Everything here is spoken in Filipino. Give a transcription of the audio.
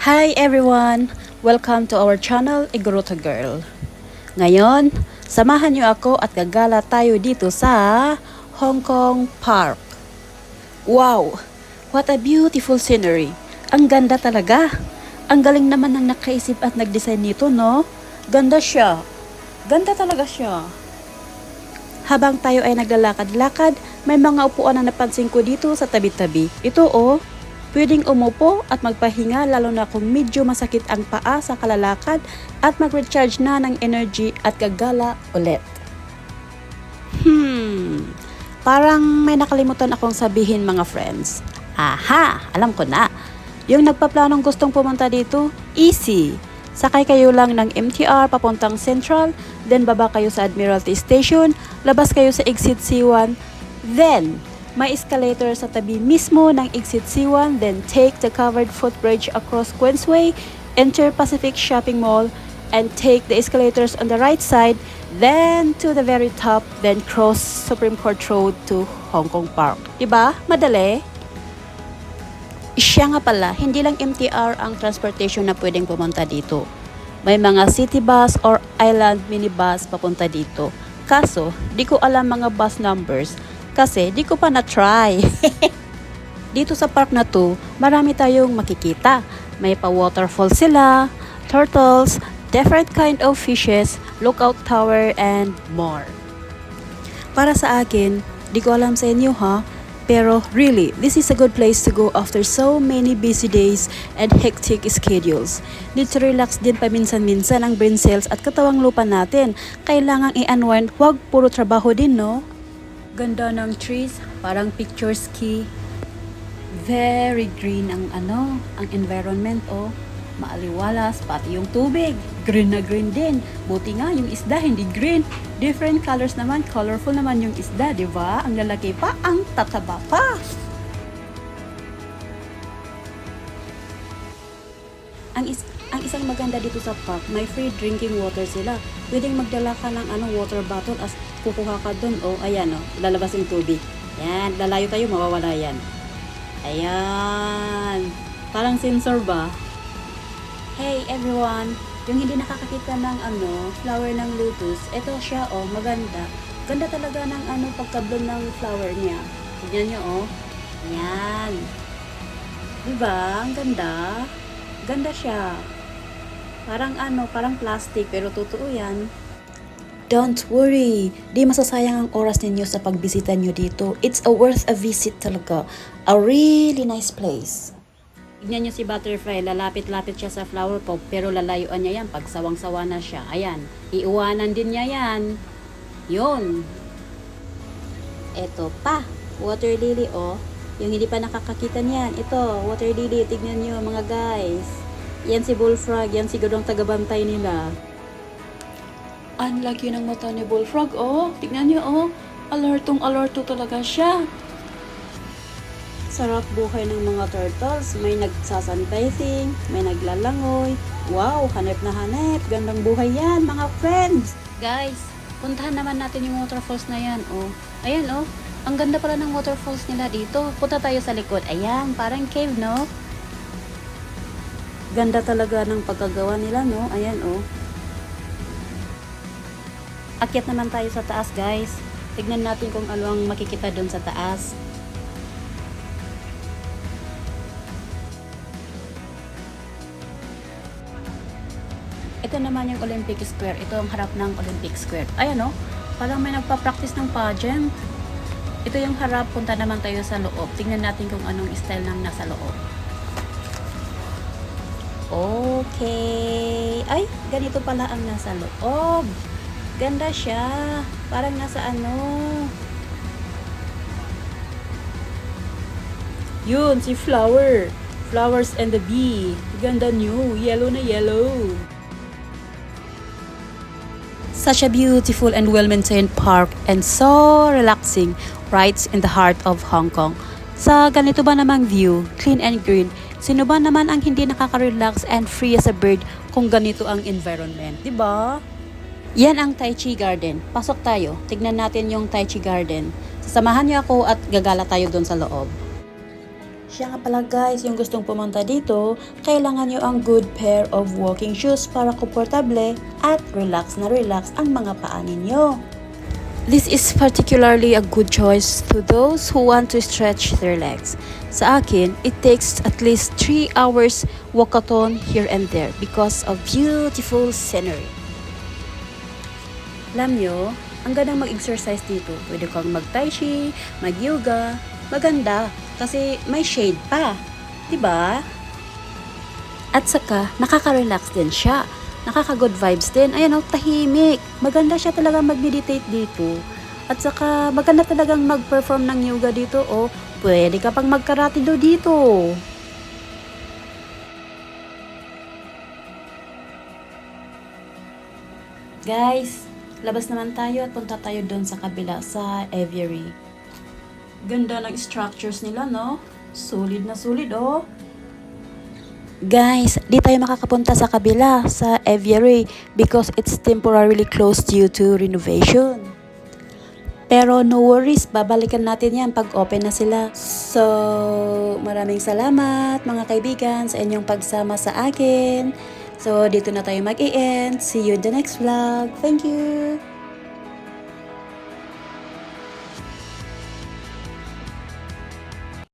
Hi everyone! Welcome to our channel, Igoroto Girl. Ngayon, samahan niyo ako at gagala tayo dito sa Hong Kong Park. Wow! What a beautiful scenery! Ang ganda talaga! Ang galing naman ng nakaisip at nagdesign nito, no? Ganda siya! Ganda talaga siya! Habang tayo ay naglalakad-lakad, may mga upuan na napansin ko dito sa tabi-tabi. Ito oh! Pwedeng umupo at magpahinga lalo na kung medyo masakit ang paa sa kalalakad at mag-recharge na ng energy at gagala ulit. Parang may nakalimutan akong sabihin mga friends. Aha! Alam ko na! Yung nagpaplanong gustong pumunta dito, easy! Sakay kayo lang ng MTR papuntang Central, then baba kayo sa Admiralty Station, labas kayo sa Exit C1, then may escalator sa tabi mismo ng Exit C1, then take the covered footbridge across Queensway, enter Pacific Shopping Mall, and take the escalators on the right side, then to the very top, then cross Supreme Court Road to Hong Kong Park. Diba? Madali? Siya nga pala, hindi lang MTR ang transportation na pwedeng pumunta dito. May mga city bus or island minibus papunta dito. Kaso, di ko alam mga bus numbers, kasi di ko pa na-try. Dito sa park na to, marami tayong makikita. May pa-waterfall sila, turtles, different kind of fishes, lookout tower, and more. Para sa akin, di ko alam sa inyo ha, pero really, this is a good place to go after so many busy days and hectic schedules. Dito relax din paminsan-minsan ang brain cells at katawang lupa natin. Kailangang i-unwind, huwag puro trabaho din, no? Ganda ng trees, parang picture ski. Very green ang ang environment oh. Maaliwalas, pati yung tubig. Green na green din. Buti nga yung isda hindi green. Different colors naman, colorful naman yung isda, di ba? Ang lalaki pa, ang tataba pa. Ang isang maganda dito sa park, may free drinking water sila. Pwedeng magdala ka ng water bottle as kukuha ka dun. Oh, ayan oh, lalabas yung tubig. Yan, lalayo tayo, mawawala yan. Ayan. Parang sensor ba? Hey everyone, yung hindi nakakakita ng flower ng lotus, ito siya oh, maganda. Ganda talaga ng pagka-bloom ng flower niya. Tignan niyo oh. Ayan. Diba? Ang ganda. Ganda siya. Parang parang plastic pero totoo yan. Don't worry, di masasayang ang oras ninyo sa pagbisita nyo dito. It's a worth a visit talaga. A really nice place. Tignan nyo si butterfly, lalapit-lapit siya sa flower pot pero lalayuan niya yan pag sawang-sawa na siya. Ayan, iuwanan din niya yan. Yun. Eto pa, water lily oh. Yung hindi pa nakakakita niyan, ito, water lily, tignan nyo mga guys. Yan si bullfrog, yan siguro ang tagabantay nila. Ang laki ng mata ni bullfrog, oh. Tignan nyo, oh. Alertong-alerto talaga siya. Sarap buhay ng mga turtles. May nagsasunbathing, may naglalangoy. Wow, hanep na hanep. Gandang buhay yan, mga friends. Guys, puntahan naman natin yung waterfalls na yan, oh. Ayan, oh. Ang ganda pala ng waterfalls nila dito. Punta tayo sa likod. Ayan, parang cave, no? Ganda talaga ng pagkagawa nila, no? Ayan, oh. Akyat naman tayo sa taas, guys. Tignan natin kung ano ang makikita doon sa taas. Ito naman yung Olympic Square. Ito ang harap ng Olympic Square. Ayan, oh. Parang may nagpa-practice ng pageant. Ito yung harap. Punta naman tayo sa loob. Tingnan natin kung anong style ng nasa loob. Okay. Ay, ganito pala ang nasa loob. Ganda siya. Parang nasa Yun, si flower. Flowers and the bee. Ganda nyo. Yellow na yellow. Such a beautiful and well-maintained park and so relaxing right in the heart of Hong Kong. Sa ganito ba namang view, clean and green, sino ba naman ang hindi nakaka-relax and free as a bird kung ganito ang environment, di ba? Yan ang Tai Chi Garden. Pasok tayo. Tignan natin yung Tai Chi Garden. Sasamahan niyo ako at gagala tayo doon sa loob. Siya nga pala guys, yung gustong pumunta dito, kailangan nyo ang good pair of walking shoes para komportable at relax na relax ang mga paa ninyo. This is particularly a good choice to those who want to stretch their legs. Sa akin, it takes at least 3 hours walkathon here and there because of beautiful scenery. Alam nyo, ang gandang mag-exercise dito. Pwede kang mag-tai chi, mag-yoga. Maganda kasi may shade pa. Diba? At saka, nakaka-relax din siya. Nakaka-good vibes din. Ayan o, tahimik. Maganda siya talaga mag-meditate dito. At saka, maganda talagang mag-perform ng yoga dito o pwede ka pang mag-karate do dito. Guys, labas naman tayo at punta tayo doon sa kabila sa aviary. Ganda ng structures nila, no? Solid na solid, oh. Guys, di tayo makakapunta sa kabila, sa aviary, because it's temporarily closed due to renovation. Pero no worries, babalikan natin yan pag open na sila. So, maraming salamat mga kaibigan sa inyong pagsama sa akin. So, dito na tayo mag-i-end. See you in the next vlog. Thank you!